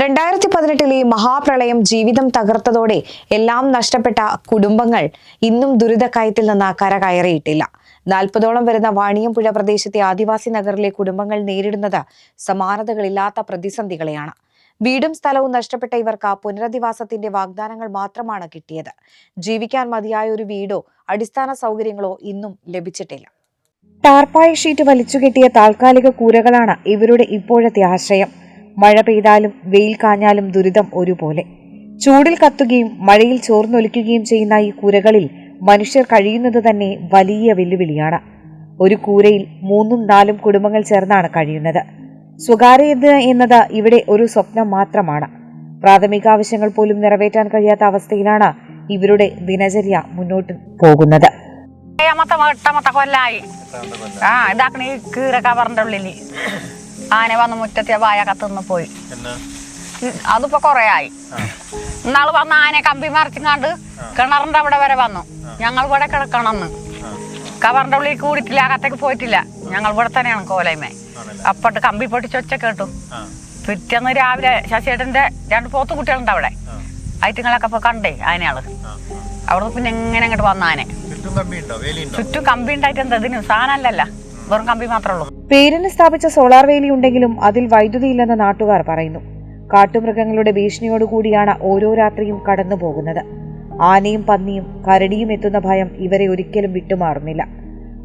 2018 മഹാപ്രളയം ജീവിതം തകർത്തതോടെ എല്ലാം നഷ്ടപ്പെട്ട കുടുംബങ്ങൾ ഇന്നും ദുരിതക്കയത്തിൽ നിന്ന് കരകയറിയിട്ടില്ല. 40ഓളം വരുന്ന വാണിയംപുഴ പ്രദേശത്തെ ആദിവാസി നഗറിലെ കുടുംബങ്ങൾ നേരിടുന്നത് സമാനതകളില്ലാത്ത പ്രതിസന്ധികളെയാണ്. വീടും സ്ഥലവും നഷ്ടപ്പെട്ട ഇവർക്ക് പുനരധിവാസത്തിന്റെ വാഗ്ദാനങ്ങൾ മാത്രമാണ് കിട്ടിയത്. ജീവിക്കാൻ മതിയായ ഒരു വീടോ അടിസ്ഥാന സൗകര്യങ്ങളോ ഇന്നും ലഭിച്ചിട്ടില്ല. ടാർപ്പായ ഷീറ്റ് വലിച്ചുകെട്ടിയ താൽക്കാലിക കൂരകളാണ് ഇവരുടെ ഇപ്പോഴത്തെ ആശ്രയം. മഴ പെയ്താലും വെയിൽ കാഞ്ഞാലും ദുരിതം ഒരുപോലെ. ചൂടിൽ കത്തുകയും മഴയിൽ ചോർന്നൊലിക്കുകയും ചെയ്യുന്ന ഈ കൂരകളിൽ മനുഷ്യർ കഴിയുന്നത് തന്നെ വലിയ വെല്ലുവിളിയാണ്. ഒരു കൂരയിൽ 3-4 കുടുംബങ്ങൾ ചേർന്നാണ് കഴിയുന്നത്. സ്വകാര്യത എന്നത് ഇവിടെ ഒരു സ്വപ്നം മാത്രമാണ്. പ്രാഥമിക ആവശ്യങ്ങൾ പോലും നിറവേറ്റാൻ കഴിയാത്ത അവസ്ഥയിലാണ് ഇവരുടെ ദിനചര്യ മുന്നോട്ട് പോകുന്നത്. ആന വന്ന് മുറ്റത്തെ വായൊക്കെ തിന്ന് പോയി. അതിപ്പോ കൊറേ ആയി. ഇന്നാള് വന്ന് ആന കമ്പി മറിച്ചിങ്ങാണ്ട് കിണറിന്റെ അവിടെ വരെ വന്നു. ഞങ്ങൾ ഇവിടെ കിടക്കണമെന്ന് കവറിന്റെ ഉള്ളിൽ കൂടിയിട്ടില്ല, അകത്തേക്ക് പോയിട്ടില്ല. ഞങ്ങൾ ഇവിടെ തന്നെയാണ് കോലയമേ. അപ്പോട്ട് കമ്പി പൊട്ടിച്ച് ഒച്ച കേട്ടു. പിറ്റേന്ന് രാവിലെ ശശിയേട്ടന്റെ 2 പോത്ത് കുട്ടികളുണ്ട് അവിടെ. ഐറ്റങ്ങളൊക്കെ ഇപ്പൊ കണ്ടേ ആനയാള്. അവിടെ പിന്നെ എങ്ങനെ ഇങ്ങോട്ട് വന്ന ആന ചുറ്റും കമ്പി ഉണ്ടായിട്ട് എന്താ ഇതിന് സാധനമല്ലല്ല, വെറും കമ്പി മാത്രമേ ഉള്ളൂ. പേരിന് സ്ഥാപിച്ച സോളാർ വേലി ഉണ്ടെങ്കിലും അതിൽ വൈദ്യുതി ഇല്ലെന്ന് നാട്ടുകാർ പറയുന്നു. കാട്ടുമൃഗങ്ങളുടെ ഭീഷണിയോടുകൂടിയാണ് ഓരോ രാത്രിയും കടന്നു പോകുന്നത്. ആനയും പന്നിയും കരടിയും എത്തുന്ന ഭയം ഇവരെ ഒരിക്കലും വിട്ടുമാറുന്നില്ല.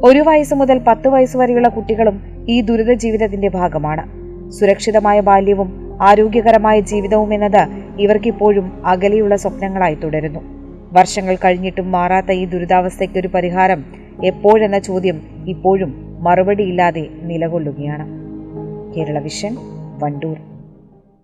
1 വയസ്സ് മുതൽ 10 വയസ്സ് വരെയുള്ള കുട്ടികളും ഈ ദുരിത ജീവിതത്തിന്റെ ഭാഗമാണ്. സുരക്ഷിതമായ ബാല്യവും ആരോഗ്യകരമായ ജീവിതവും എന്നത് ഇവർക്കിപ്പോഴും അകലെയുള്ള സ്വപ്നങ്ങളായി തുടരുന്നു. വർഷങ്ങൾ കഴിഞ്ഞിട്ടും മാറാത്ത ഈ ദുരിതാവസ്ഥയ്ക്ക് ഒരു പരിഹാരം എപ്പോഴെന്ന ചോദ്യം ഇപ്പോഴും മറുപടിയില്ലാതെ നിലകൊള്ളുകയാണ്. കേരള വിഷൻ, വണ്ടൂർ.